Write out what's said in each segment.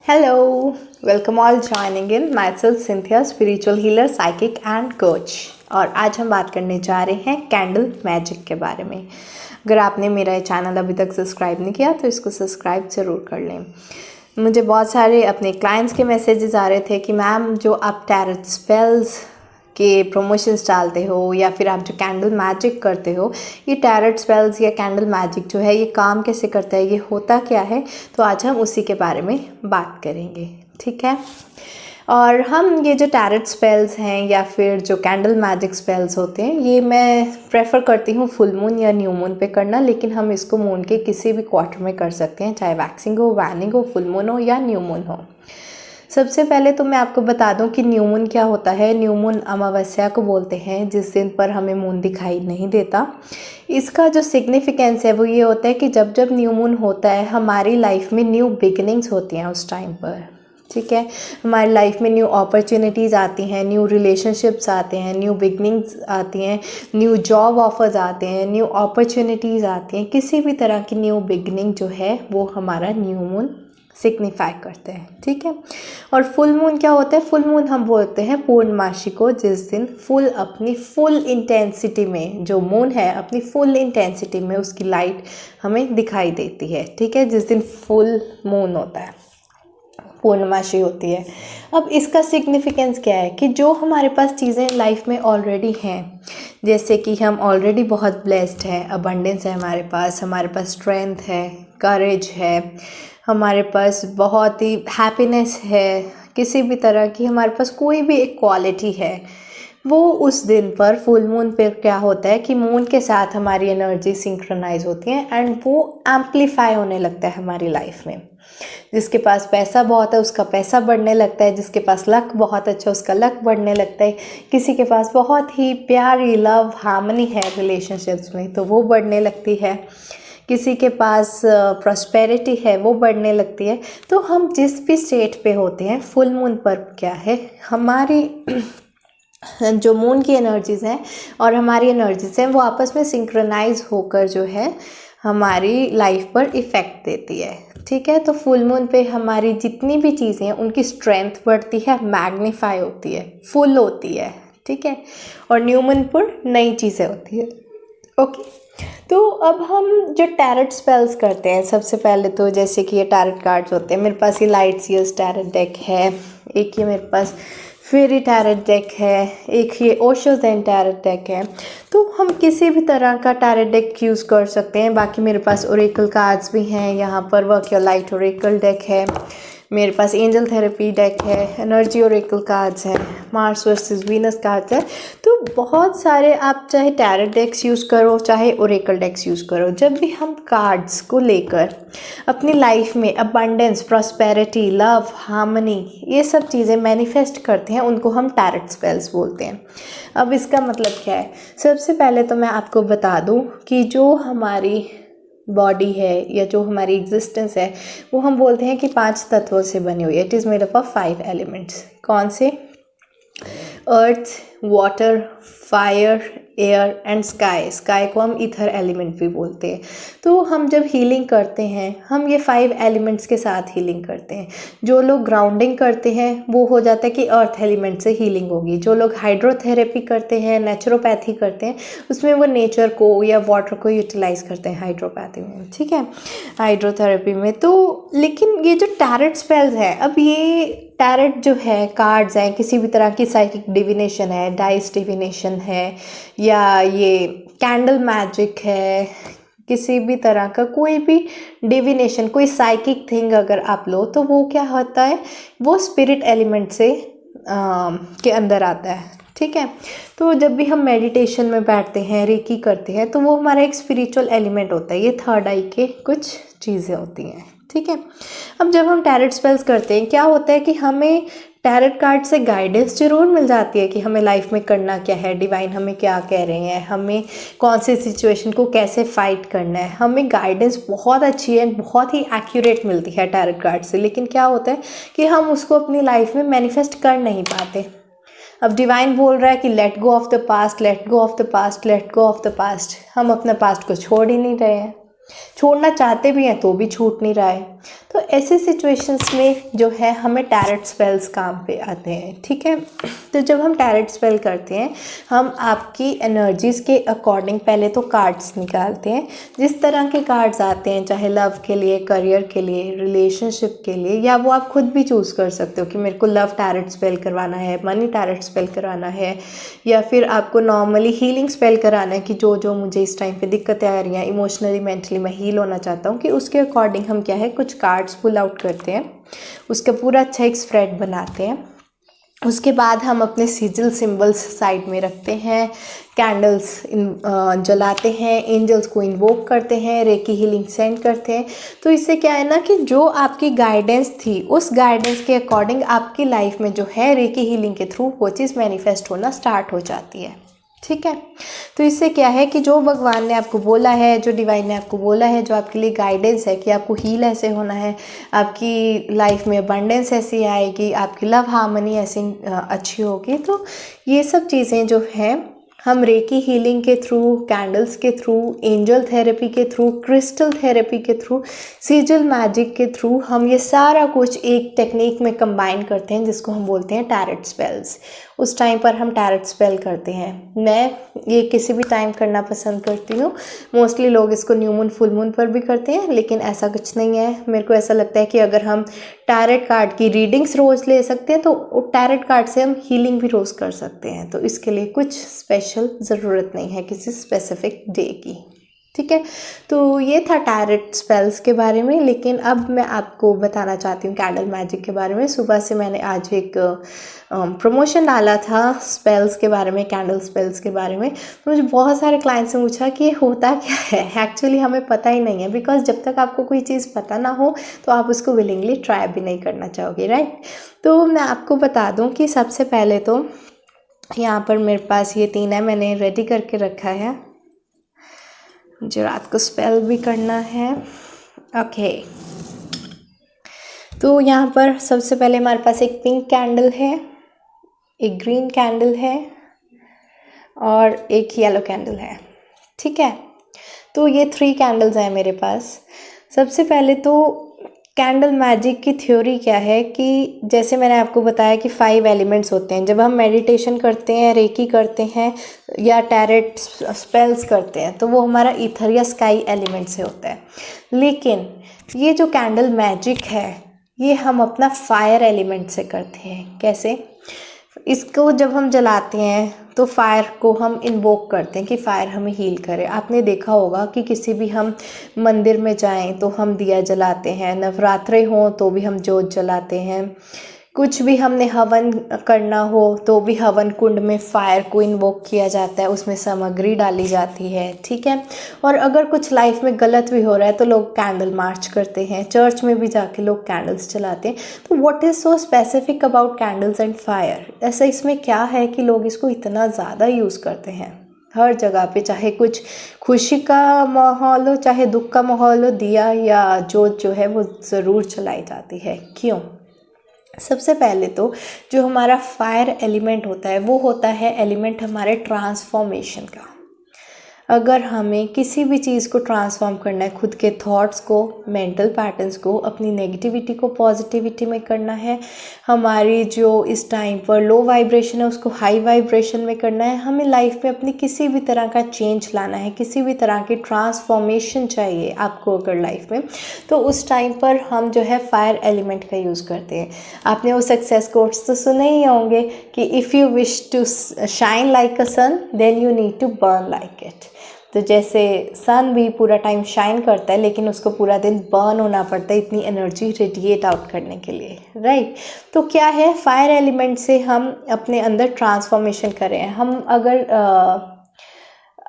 Hello, welcome all joining in myself Cynthia, spiritual healer, psychic and coach। और आज हम बात करने जा रहे हैं कैंडल मैजिक के बारे में। अगर आपने मेरा ये चैनल अभी तक सब्सक्राइब नहीं किया तो इसको सब्सक्राइब ज़रूर कर लें। मुझे बहुत सारे अपने क्लाइंट्स के मैसेजेस आ रहे थे कि मैम जो आप टैरोट स्पेल्स के प्रमोशंस डालते हो या फिर आप जो कैंडल मैजिक करते हो, ये टैरोट स्पेल्स या कैंडल मैजिक जो है ये काम कैसे करता है, ये होता क्या है। तो आज हम उसी के बारे में बात करेंगे, ठीक है। और हम ये जो टैरोट स्पेल्स हैं या फिर जो कैंडल मैजिक स्पेल्स होते हैं, ये मैं प्रेफर करती हूँ फुल मून या न्यू मून पे करना, लेकिन हम इसको मून के किसी भी क्वार्टर में कर सकते हैं, चाहे वैक्सिंग हो, वैनिंग हो, फुल मून हो या न्यू मून हो। सबसे पहले तो मैं आपको बता दूं कि न्यू मून क्या होता है। न्यू मून अमावस्या को बोलते हैं, जिस दिन पर हमें मून दिखाई नहीं देता। इसका जो सिग्निफिकेंस है वो ये होता है कि जब जब न्यू मून होता है हमारी लाइफ में न्यू बिगिनिंग्स होती हैं उस टाइम पर, ठीक है। हमारी लाइफ में न्यू अपॉर्चुनिटीज़ आती हैं, न्यू रिलेशनशिप्स आते हैं, न्यू बिगनिंग्स आती हैं, न्यू जॉब ऑफर्स आते हैं, न्यू अपॉर्चुनिटीज़ आती हैं। किसी भी तरह की न्यू बिगनिंग जो है वो हमारा न्यू मून सिग्निफाई करते हैं, ठीक है। और फुल मून क्या होता है? फुल मून हम बोलते हैं पूर्णमासी को, जिस दिन फुल अपनी फुल इंटेंसिटी में, जो मून है अपनी फुल इंटेंसिटी में उसकी लाइट हमें दिखाई देती है, ठीक है। जिस दिन फुल मून होता है, पूर्णमासी होती है। अब इसका सिग्निफिकेंस क्या है कि जो हमारे पास चीज़ें लाइफ में ऑलरेडी हैं, जैसे कि हम ऑलरेडी बहुत ब्लेस्ड हैं, अबंडेंस है हमारे पास स्ट्रेंथ है, करेज है, हमारे पास बहुत ही हैप्पीनेस है, किसी भी तरह की हमारे पास कोई भी एक क्वालिटी है, वो उस दिन पर फुल मून पर क्या होता है कि मून के साथ हमारी एनर्जी सिंक्रोनाइज होती है एंड वो एम्पलीफाई होने लगता है हमारी लाइफ में। जिसके पास पैसा बहुत है उसका पैसा बढ़ने लगता है, जिसके पास लक बहुत अच्छा उसका लक बढ़ने लगता है, किसी के पास बहुत ही प्यारी लव हार्मनी है रिलेशनशिप्स में तो वो बढ़ने लगती है, किसी के पास प्रॉस्पेरिटी है वो बढ़ने लगती है। तो हम जिस भी स्टेट पे होते हैं फुल मून पर क्या है, हमारी जो मून की एनर्जीज़ हैं और हमारी एनर्जीज़ हैं वो आपस में सिंक्रोनाइज होकर जो है हमारी लाइफ पर इफ़ेक्ट देती है, ठीक है। तो फुल मून पे हमारी जितनी भी चीज़ें हैं उनकी स्ट्रेंथ बढ़ती है, मैग्नीफाई होती है, फुल होती है, ठीक है। और न्यू मून पर नई चीज़ें होती है, ओके। तो अब हम जो टैरोट स्पेल्स करते हैं, सबसे पहले तो जैसे कि ये टैरोट कार्ड्स होते हैं, मेरे पास ये लाइट सीयर्स टैरोट डेक है, एक ये मेरे पास फेरी टैरोट डेक है, एक ये ओशो ज़ेन टैरोट डेक है। तो हम किसी भी तरह का टैरोट डेक यूज़ कर सकते हैं। बाकी मेरे पास ओरेकल कार्ड्स भी हैं, यहाँ पर work your light Oracle deck है, मेरे पास एंजल थेरेपी डेक है, एनर्जी ओरेकल कार्ड्स हैं, मार्स वर्सेस वीनस कार्ड्स है। तो बहुत सारे आप चाहे टैरोट डेक्स यूज़ करो चाहे ओरेकल डेक्स यूज़ करो, जब भी हम कार्ड्स को लेकर अपनी लाइफ में अबंडेंस, प्रॉस्पेरिटी, लव, हार्मनी, ये सब चीज़ें मैनिफेस्ट करते हैं, उनको हम टैरोट स्पेल्स बोलते हैं। अब इसका मतलब क्या है? सबसे पहले तो मैं आपको बता दूं कि जो हमारी बॉडी है या जो हमारी एग्जिस्टेंस है वो हम बोलते हैं कि 5 तत्वों से बनी हुई है। It is made up of 5 elements. कौन से? Earth, water, fire, air and sky. Sky को हम ईथर एलिमेंट भी बोलते हैं। तो हम जब हीलिंग करते हैं हम ये 5 एलिमेंट्स के साथ हीलिंग करते हैं। जो लोग ग्राउंडिंग करते हैं वो हो जाता है कि अर्थ एलिमेंट से हीलिंग होगी। जो लोग हाइड्रोथेरेपी करते हैं, नेचुरोपैथी करते हैं, उसमें वो नेचर को या वाटर को यूटिलाइज करते हैं हाइड्रोपैथी में, ठीक है, हाइड्रोथेरेपी में। तो लेकिन ये जो टैरोट स्पेल्स है, अब ये टैरोट जो है कार्ड्स हैं, किसी भी तरह की साइकिक डिविनेशन है, डाइस डिविनेशन है, या ये कैंडल मैजिक है, किसी भी तरह का कोई भी डिविनेशन, कोई साइकिक थिंग अगर आप लो तो वो क्या होता है, वो स्पिरिट एलिमेंट से के अंदर आता है, ठीक है। तो जब भी हम मेडिटेशन में बैठते हैं, रेकी करते हैं, तो वो हमारा एक स्पिरिचुअल एलिमेंट होता है। ये थर्ड आई के कुछ चीज़ें होती हैं, ठीक है। अब जब हम टैरोट स्पेल्स करते हैं क्या होता है कि हमें टैरोट कार्ड से गाइडेंस जरूर मिल जाती है कि हमें लाइफ में करना क्या है, डिवाइन हमें क्या कह रहे हैं, हमें कौन सी सिचुएशन को कैसे फाइट करना है। हमें गाइडेंस बहुत अच्छी है, बहुत ही एक्यूरेट मिलती है टैरोट कार्ड से। लेकिन क्या होता है कि हम उसको अपनी लाइफ में मैनिफेस्ट कर नहीं पाते। अब डिवाइन बोल रहा है कि let go of the past, let go of the past, let go of the past. हम अपने पास्ट को छोड़ ही नहीं रहे हैं। छोड़ना चाहते भी हैं तो भी छूट नहीं रहा है। तो ऐसे सिचुएशंस में जो है हमें टैरेट स्पेल्स काम पे आते हैं, ठीक है। तो जब हम टैरेट स्पेल करते हैं, हम आपकी एनर्जीज़ के अकॉर्डिंग पहले तो कार्ड्स निकालते हैं। जिस तरह के कार्ड्स आते हैं, चाहे लव के लिए, करियर के लिए, रिलेशनशिप के लिए, या वो आप खुद भी चूज़ कर सकते हो कि मेरे को लव टैरेट स्पेल करवाना है, मनी टैरेट स्पेल करवाना है, या फिर आपको नॉर्मली हीलिंग स्पेल कराना है कि जो जो मुझे इस टाइम पे दिक्कतें आ रही हैं, इमोशनली मेंटली मैं हील होना चाहता हूँ, कि उसके अकॉर्डिंग हम क्या है कुछ कार्ड्स पुल आउट करते हैं, उसका पूरा अच्छा एक स्प्रेड बनाते हैं। उसके बाद हम अपने सिजिल सिंबल्स साइड में रखते हैं, कैंडल्स जलाते हैं, एंजल्स को इन्वोक करते हैं, रेकी हीलिंग सेंड करते हैं। तो इससे क्या है ना कि जो आपकी गाइडेंस थी उस गाइडेंस के अकॉर्डिंग आपकी लाइफ में जो है रेकी हीलिंग के थ्रू वो चीज़ मैनिफेस्ट होना स्टार्ट हो जाती है, ठीक है। तो इससे क्या है कि जो भगवान ने आपको बोला है, जो डिवाइन ने आपको बोला है, जो आपके लिए गाइडेंस है कि आपको हील ऐसे होना है, आपकी लाइफ में अबंडेंस ऐसी आएगी, आपकी लव हार्मनी ऐसी अच्छी होगी, तो ये सब चीज़ें जो हैं हम रेकी हीलिंग के थ्रू, कैंडल्स के थ्रू, एंजल थेरेपी के थ्रू, क्रिस्टल थेरेपी के थ्रू, सिजिल मैजिक के थ्रू हम ये सारा कुछ एक टेक्निक में कंबाइन करते हैं जिसको हम बोलते हैं टैरेट स्पेल्स। उस टाइम पर हम टैरेट स्पेल करते हैं। मैं ये किसी भी टाइम करना पसंद करती हूँ। मोस्टली लोग इसको न्यू मून, फुल मून पर भी करते हैं, लेकिन ऐसा कुछ नहीं है। मेरे को ऐसा लगता है कि अगर हम टैरेट कार्ड की रीडिंग्स रोज़ ले सकते हैं तो टैरेट कार्ड से हम हीलिंग भी रोज़ कर सकते हैं। तो इसके लिए कुछ स्पेशल ज़रूरत नहीं है किसी स्पेसिफिक डे की, ठीक है। तो ये था टैरेट स्पेल्स के बारे में। लेकिन अब मैं आपको बताना चाहती हूँ कैंडल मैजिक के बारे में। सुबह से मैंने आज एक प्रमोशन डाला था स्पेल्स के बारे में, कैंडल स्पेल्स के बारे में। तो मुझे बहुत सारे क्लाइंट्स ने पूछा कि ये होता क्या है। एक्चुअली हमें पता ही नहीं है, बिकॉज जब तक आपको कोई चीज़ पता ना हो तो आप उसको विलिंगली ट्राई भी नहीं करना चाहोगे, राइट। तो मैं आपको बता दूँ कि सबसे पहले तो यहाँ पर मेरे पास ये 3 है, मैंने रेडी करके रखा है, मुझे रात को स्पेल भी करना है। ओके, तो यहाँ पर सबसे पहले हमारे पास एक पिंक कैंडल है, एक ग्रीन कैंडल है और एक येलो कैंडल है, ठीक है। तो ये 3 कैंडल्स हैं मेरे पास। सबसे पहले तो कैंडल मैजिक की थ्योरी क्या है कि जैसे मैंने आपको बताया कि 5 एलिमेंट्स होते हैं। जब हम मेडिटेशन करते हैं, रेकी करते हैं या टैरेट स्पेल्स करते हैं तो वो हमारा ईथर या स्काई एलिमेंट से होता है। लेकिन ये जो कैंडल मैजिक है ये हम अपना फायर एलिमेंट से करते हैं। कैसे? इसको जब हम जलाते हैं तो फायर को हम इन्वोक करते हैं कि फायर हमें हील करे। आपने देखा होगा कि किसी भी हम मंदिर में जाएं तो हम दिया जलाते हैं, नवरात्रे हों तो भी हम जोत जलाते हैं, कुछ भी हमने हवन करना हो तो भी हवन कुंड में फायर को इन्वोक किया जाता है, उसमें सामग्री डाली जाती है, ठीक है। और अगर कुछ लाइफ में गलत भी हो रहा है तो लोग कैंडल मार्च करते हैं, चर्च में भी जाके लोग कैंडल्स जलाते हैं। तो what is so specific about candles and fire? ऐसा इसमें क्या है कि लोग इसको इतना ज़्यादा यूज़ करते हैं हर जगह पे, चाहे कुछ खुशी का माहौल हो चाहे दुख का माहौल हो, दिया या जोत जो है वो ज़रूर जलाई जाती है। क्यों? सबसे पहले तो जो हमारा फायर एलिमेंट होता है वो होता है एलिमेंट हमारे ट्रांसफॉर्मेशन का। अगर हमें किसी भी चीज़ को ट्रांसफॉर्म करना है, खुद के थॉट्स को, मेंटल पैटर्न्स को, अपनी नेगेटिविटी को पॉजिटिविटी में करना है, हमारी जो इस टाइम पर लो वाइब्रेशन है उसको हाई वाइब्रेशन में करना है, हमें लाइफ में अपनी किसी भी तरह का चेंज लाना है, किसी भी तरह की ट्रांसफॉर्मेशन चाहिए आपको अगर लाइफ में, तो उस टाइम पर हम जो है फायर एलिमेंट का यूज़ करते हैं। आपने वो सक्सेस कोट्स तो सुने ही होंगे कि if you wish to shine like a sun then you need to burn like it. तो जैसे सन भी पूरा टाइम शाइन करता है लेकिन उसको पूरा दिन बर्न होना पड़ता है इतनी एनर्जी रेडिएट आउट करने के लिए, राइट। तो क्या है, फायर एलिमेंट से हम अपने अंदर ट्रांसफॉर्मेशन करें। हम अगर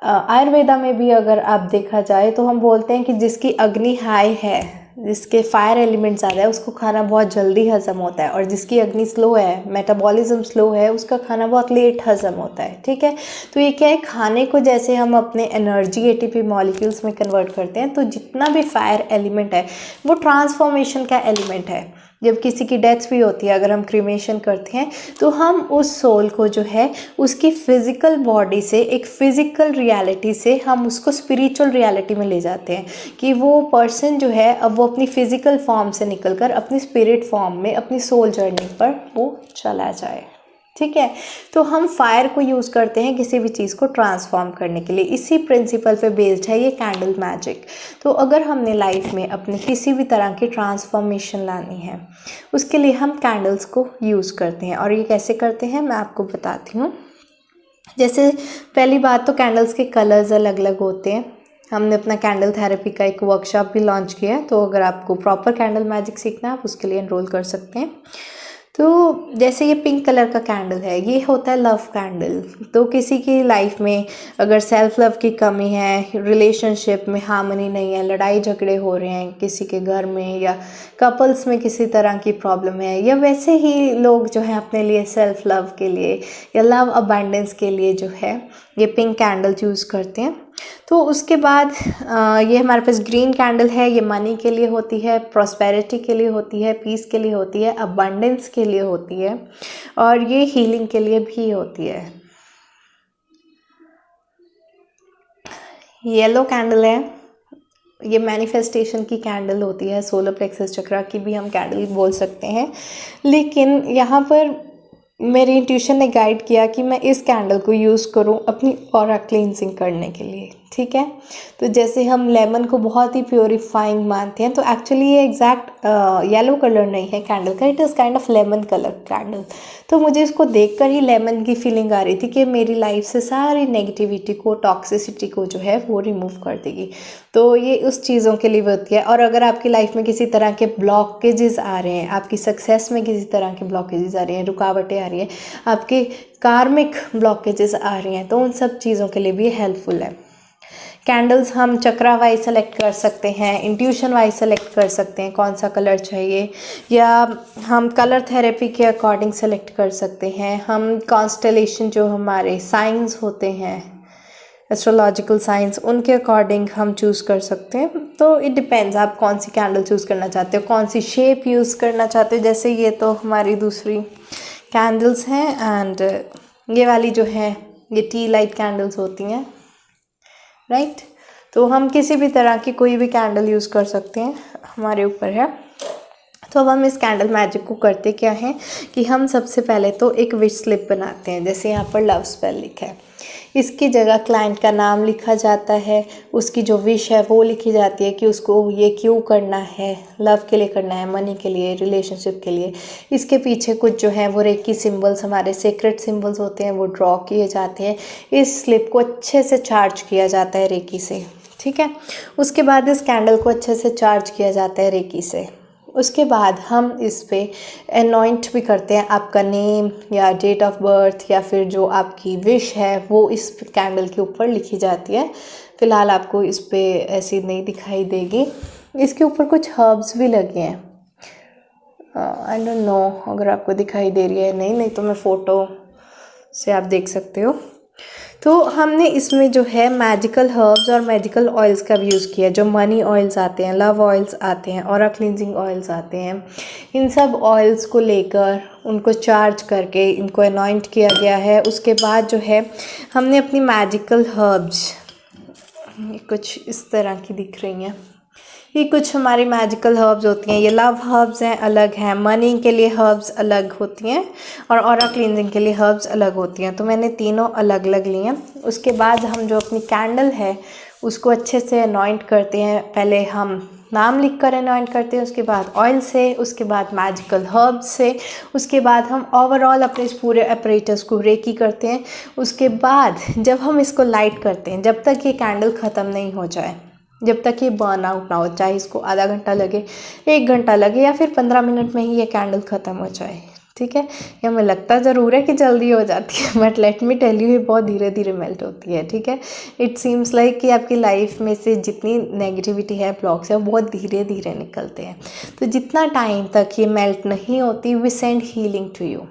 आयुर्वेदा में भी अगर आप देखा जाए तो हम बोलते हैं कि जिसकी अग्नि हाई है, जिसके फायर एलिमेंट ज़्यादा है, उसको खाना बहुत जल्दी हजम होता है, और जिसकी अग्नि स्लो है, मेटाबॉलिज्म स्लो है, उसका खाना बहुत लेट हजम होता है, ठीक है। तो ये क्या है, खाने को जैसे हम अपने एनर्जी एटीपी मॉलिक्यूल्स में कन्वर्ट करते हैं, तो जितना भी फायर एलिमेंट है वो ट्रांसफॉर्मेशन का एलिमेंट है। जब किसी की डेथ भी होती है, अगर हम क्रीमेशन करते हैं तो हम उस सोल को जो है उसकी फिज़िकल बॉडी से, एक फ़िज़िकल रियलिटी से हम उसको स्पिरिचुअल रियलिटी में ले जाते हैं कि वो पर्सन जो है अब वो अपनी फ़िज़िकल फॉर्म से निकलकर अपनी स्पिरिट फॉर्म में अपनी सोल जर्नी पर वो चला जाए। ठीक है, तो हम फायर को यूज़ करते हैं किसी भी चीज़ को ट्रांसफॉर्म करने के लिए। इसी प्रिंसिपल पे बेस्ड है ये कैंडल मैजिक। तो अगर हमने लाइफ में अपने किसी भी तरह की ट्रांसफॉर्मेशन लानी है, उसके लिए हम कैंडल्स को यूज़ करते हैं। और ये कैसे करते हैं मैं आपको बताती हूँ। जैसे पहली बात तो कैंडल्स के कलर्स अलग अलग होते हैं। हमने अपना कैंडल थेरेपी का एक वर्कशॉप भी लॉन्च किया है, तो अगर आपको प्रॉपर कैंडल मैजिक सीखना है आप उसके लिए एनरोल कर सकते हैं। तो जैसे ये पिंक कलर का कैंडल है, ये होता है लव कैंडल। तो किसी की लाइफ में अगर सेल्फ लव की कमी है, रिलेशनशिप में हार्मनी नहीं है, लड़ाई झगड़े हो रहे हैं किसी के घर में, या कपल्स में किसी तरह की प्रॉब्लम है, या वैसे ही लोग जो है अपने लिए सेल्फ लव के लिए या लव अबंडेंस के लिए जो है ये पिंक कैंडल यूज़ करते हैं। तो उसके बाद ये हमारे पास ग्रीन कैंडल है, ये मनी के लिए होती है, प्रॉस्पेरिटी के लिए होती है, पीस के लिए होती है, अबंडेंस के लिए होती है, और ये हीलिंग के लिए भी होती है। येलो कैंडल है, ये मैनिफेस्टेशन की कैंडल होती है, सोलर प्लेक्सस चक्रा की भी हम कैंडल बोल सकते हैं। लेकिन यहाँ पर मेरी इंट्यूशन ने गाइड किया कि मैं इस कैंडल को यूज़ करूं अपनी ऑरा क्लींजिंग करने के लिए। ठीक है, तो जैसे हम लेमन को बहुत ही प्योरीफाइंग मानते हैं, तो एक्चुअली ये एग्जैक्ट येलो कलर नहीं है कैंडल का, it is kind of lemon colour candle. तो मुझे इसको देखकर ही लेमन की फीलिंग आ रही थी कि मेरी लाइफ से सारी नेगेटिविटी को, टॉक्सिसिटी को जो है वो रिमूव कर देगी। तो ये उस चीज़ों के लिए होती है। और अगर आपकी लाइफ में किसी तरह के ब्लॉकेजेस आ रहे हैं, आपकी सक्सेस में किसी तरह के ब्लॉकेजेस आ रही हैं, रुकावटें आ रही हैं, आपके कार्मिक ब्लॉकेजेस आ रही हैं, तो उन सब चीज़ों के लिए भी हेल्पफुल है। कैंडल्स हम चक्रा वाइज सेलेक्ट कर सकते हैं, इंट्यूशन वाइज सेलेक्ट कर सकते हैं कौन सा कलर चाहिए, या हम कलर थेरेपी के अकॉर्डिंग सेलेक्ट कर सकते हैं। हम कॉन्स्टेलेशन जो हमारे साइंस होते हैं, एस्ट्रोलॉजिकल साइंस, उनके अकॉर्डिंग हम चूज़ कर सकते हैं। तो इट डिपेंड्स आप कौन सी कैंडल चूज़ करना चाहते हो, कौन सी शेप यूज़ करना चाहते हो। जैसे ये तो हमारी दूसरी कैंडल्स हैं, एंड ये वाली जो है ये टी लाइट कैंडल्स होती हैं, राइट। तो हम किसी भी तरह की कोई भी कैंडल यूज़ कर सकते हैं, हमारे ऊपर है। तो अब हम इस कैंडल मैजिक को करते क्या है कि हम सबसे पहले तो एक विश स्लिप बनाते हैं। जैसे यहाँ पर लव स्पेल लिखा है, इसकी जगह क्लाइंट का नाम लिखा जाता है, उसकी जो विश है वो लिखी जाती है कि उसको ये क्यों करना है, लव के लिए करना है, मनी के लिए, रिलेशनशिप के लिए। इसके पीछे कुछ जो है वो रेकी सिंबल्स, हमारे सीक्रेट सिंबल्स होते हैं, वो ड्रॉ किए जाते हैं। इस स्लिप को अच्छे से चार्ज किया जाता है रेकी से। ठीक है, उसके बाद इस कैंडल को अच्छे से चार्ज किया जाता है रेकी से। उसके बाद हम इस पे अनॉइंट भी करते हैं, आपका नेम या डेट ऑफ बर्थ या फिर जो आपकी विश है वो इस कैंडल के ऊपर लिखी जाती है। फ़िलहाल आपको इस पे ऐसी नहीं दिखाई देगी। इसके ऊपर कुछ हर्ब्स भी लगे हैं, आई डोंट नो अगर आपको दिखाई दे रही है नहीं तो मैं फ़ोटो से आप देख सकते हो। तो हमने इसमें जो है मैजिकल हर्ब्स और मैजिकल ऑयल्स का भी यूज़ किया, जो मनी ऑयल्स आते हैं, लव ऑयल्स आते हैं, ऑरा क्लींजिंग ऑयल्स आते हैं। इन सब ऑयल्स को लेकर उनको चार्ज करके इनको अनॉइंट किया गया है। उसके बाद जो है हमने अपनी मैजिकल हर्ब्स, कुछ इस तरह की दिख रही हैं, ये कुछ हमारी मैजिकल हर्ब्स होती हैं। ये लव हर्ब्स हैं, अलग हैं, मनी के लिए हर्ब्स अलग होती हैं, और ऑरा क्लींजिंग के लिए हर्ब्स अलग होती हैं। तो मैंने तीनों अलग अलग लिए हैं। उसके बाद हम जो अपनी कैंडल है उसको अच्छे से अनॉइंट करते हैं। पहले हम नाम लिख कर अनॉइंट करते हैं, उसके बाद ऑयल से, उसके बाद मैजिकल हर्ब्स से, उसके बाद हम ओवरऑल अपने इस पूरे अपरेटस को रेकी करते हैं। उसके बाद जब हम इसको लाइट करते हैं, जब तक ये कैंडल ख़त्म नहीं हो जाए, जब तक ये बर्न आउट ना हो, चाहे इसको आधा घंटा लगे, 1 घंटा लगे, या फिर 15 मिनट में ही ये कैंडल ख़त्म हो जाए। ठीक है, ये हमें लगता ज़रूर है कि जल्दी हो जाती है, but let me tell you ये बहुत धीरे धीरे मेल्ट होती है। ठीक है, इट सीम्स लाइक कि आपकी लाइफ में से जितनी नेगेटिविटी है, ब्लॉक्स है, वो बहुत धीरे धीरे निकलते हैं। तो जितना टाइम तक ये मेल्ट नहीं होती, we send healing to you.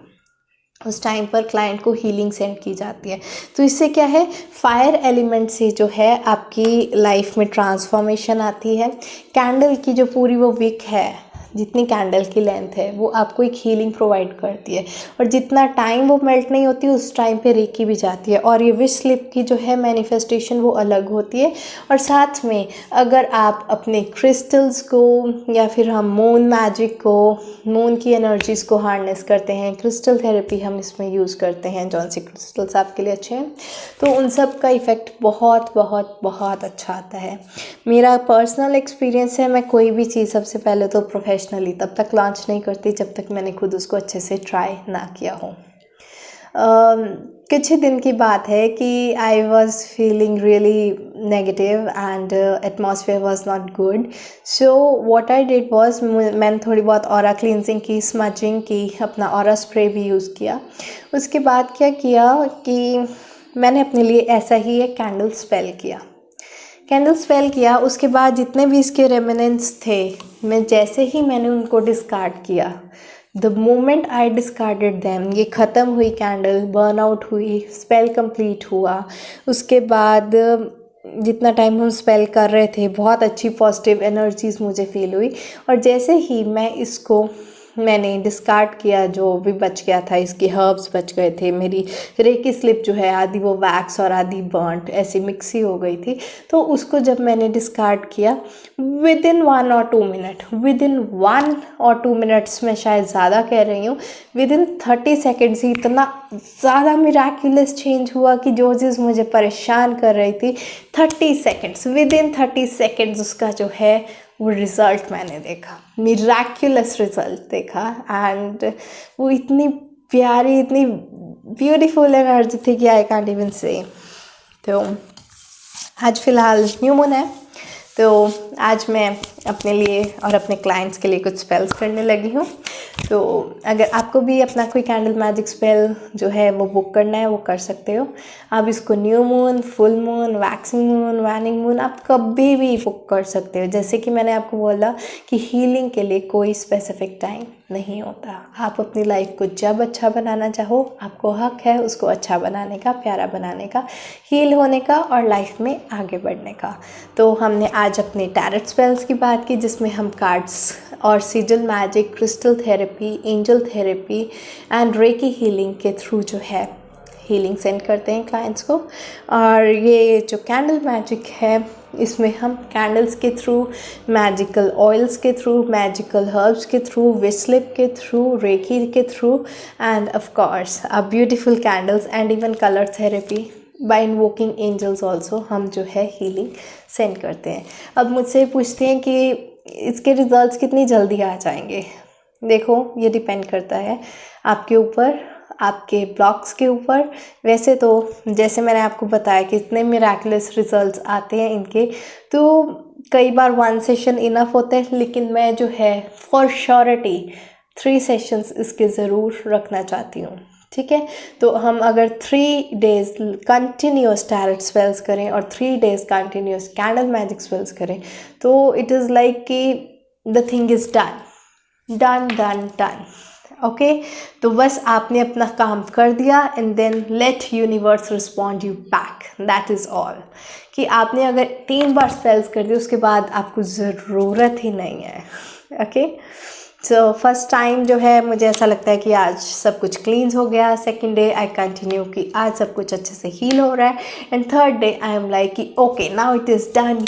उस टाइम पर क्लाइंट को हीलिंग सेंड की जाती है। तो इससे क्या है, फायर एलिमेंट से जो है आपकी लाइफ में ट्रांसफॉर्मेशन आती है। कैंडल की जो पूरी वो विक है, जितनी कैंडल की लेंथ है वो आपको एक हीलिंग प्रोवाइड करती है, और जितना टाइम वो मेल्ट नहीं होती उस टाइम पे रेकी भी जाती है। और ये विश स्लिप की जो है मैनिफेस्टेशन वो अलग होती है। और साथ में अगर आप अपने क्रिस्टल्स को या फिर हम मून मैजिक को, मून की एनर्जीज़ को हार्नेस करते हैं, क्रिस्टल थेरेपी हम इसमें यूज़ करते हैं, जौन सी क्रिस्टल्स आपके लिए अच्छे हैं, तो उन सब का इफ़ेक्ट बहुत बहुत बहुत अच्छा आता है। मेरा पर्सनल एक्सपीरियंस है, मैं कोई भी चीज़ सबसे पहले तो प्रोफेशनली तब तक लॉन्च नहीं करती जब तक मैंने खुद उसको अच्छे से ट्राई ना किया हो। कुछ ही दिन की बात है कि I was feeling really negative and atmosphere was not good. So what I did was, मैंने थोड़ी बहुत ऑरा क्लींजिंग की, स्मचिंग की, अपना ऑरा स्प्रे भी यूज़ किया। उसके बाद क्या किया कि मैंने अपने लिए ऐसा ही एक कैंडल स्पेल किया। उसके बाद जितने भी इसके रेमिनेंट्स थे, मैंने उनको डिस्कार्ड किया, the moment I discarded them, ये ख़त्म हुई कैंडल, बर्न आउट हुई, स्पेल कंप्लीट हुआ। उसके बाद जितना टाइम हम स्पेल कर रहे थे बहुत अच्छी पॉजिटिव एनर्जीज़ मुझे फील हुई। और जैसे ही मैंने डिस्कार्ड किया, जो भी बच गया था, इसके हर्ब्स बच गए थे, मेरी रेकी स्लिप जो है आधी वो वैक्स और आधी बर्न्ट ऐसी मिक्सी हो गई थी, तो उसको जब मैंने डिस्कार्ड किया विद इन 1 और 2 मिनट, विद इन 1 और 2 मिनट्स, मैं शायद ज़्यादा कह रही हूँ, विद इन 30 सेकेंड्स ही इतना ज़्यादा मिराक्युलस चेंज हुआ कि जो चीज़ मुझे परेशान कर रही थी, 30 सेकेंड्स, विद इन 30 सेकेंड्स उसका जो है वो रिज़ल्ट मैंने देखा, मिराक्युलस रिज़ल्ट देखा। एंड वो इतनी प्यारी, इतनी ब्यूटीफुल एनर्जी थी कि आई कांट इवन से। तो आज फ़िलहाल न्यू मून है, तो आज मैं अपने लिए और अपने क्लाइंट्स के लिए कुछ स्पेल्स करने लगी हूँ। तो अगर आपको भी अपना कोई कैंडल मैजिक स्पेल जो है वो बुक करना है, वो कर सकते हो। आप इसको new moon, full moon, waxing moon, waning moon, आप कभी भी बुक कर सकते हो। जैसे कि मैंने आपको बोला कि हीलिंग के लिए कोई स्पेसिफिक टाइम नहीं होता। आप अपनी लाइफ को जब अच्छा बनाना चाहो, आपको हक है उसको अच्छा बनाने का, प्यारा बनाने का, हील होने का और लाइफ में आगे बढ़ने का। तो हमने आज अपने टैरेट स्पेल्स की बात की, जिसमें हम कार्ड्स और sizzle magic, crystal therapy, angel therapy and recce healing के थ्रू जो है हीलिंग सेंड करते हैं क्लाइंट्स को। और ये जो कैंडल मैजिक है, इसमें हम कैंडल्स के थ्रू, मैजिकल ऑयल्स के थ्रू, मैजिकल हर्ब्स के थ्रू, विश स्लिप के थ्रू, रेकी के through and of course a beautiful candles and even colour therapy by invoking angels also, हम जो है हीलिंग सेंड करते हैं। अब मुझसे पूछते हैं कि इसके रिजल्ट्स कितनी जल्दी आ जाएंगे। देखो, ये डिपेंड करता है आपके ऊपर, आपके ब्लॉक्स के ऊपर। वैसे तो जैसे मैंने आपको बताया कि इतने मिराकुलस रिजल्ट्स आते हैं इनके, तो कई बार 1 सेशन इनफ होते हैं, लेकिन मैं जो है फॉर श्योरिटी 3 सेशंस इसके ज़रूर रखना चाहती हूँ। ठीक है, तो हम अगर 3 डेज़ कंटिन्यूस टैरेट स्पेल्स करें और 3 days continuous candle magic spells करें, तो इट इज़ लाइक कि the thing is done. Okay, तो बस आपने अपना काम कर दिया and then let universe respond you back, that is all. कि आपने अगर 3 बार स्पेल्स कर दिए उसके बाद आपको ज़रूरत ही नहीं है। ओके, सो फर्स्ट टाइम जो है मुझे ऐसा लगता है कि आज सब कुछ क्लींस हो गया। सेकंड डे आई कंटिन्यू कि आज सब कुछ अच्छे से हील हो रहा है। And third day I am like कि okay now it is done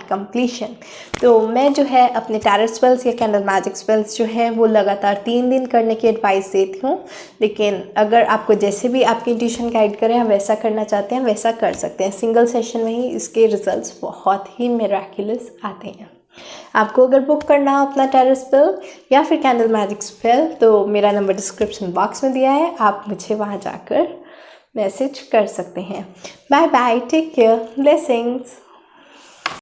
completion. तो मैं जो है अपने टैरेट स्पेल्स या कैंडल मैजिक स्पेल्स जो हैं वो लगातार 3 दिन करने की एडवाइस देती हूँ। लेकिन अगर आपको जैसे भी आपकी इंट्यूशन गाइड करें, आप वैसा करना चाहते हैं वैसा कर सकते हैं। सिंगल सेशन में ही इसके रिजल्ट्स बहुत ही मिराकुलस आते हैं। आपको अगर बुक करना हो अपना टैरेट स्पेल या फिर कैंडल मैजिक स्पेल, तो मेरा नंबर डिस्क्रिप्शन बॉक्स में दिया है, आप मुझे वहाँ जाकर मैसेज कर सकते हैं। Bye bye, take care, blessings.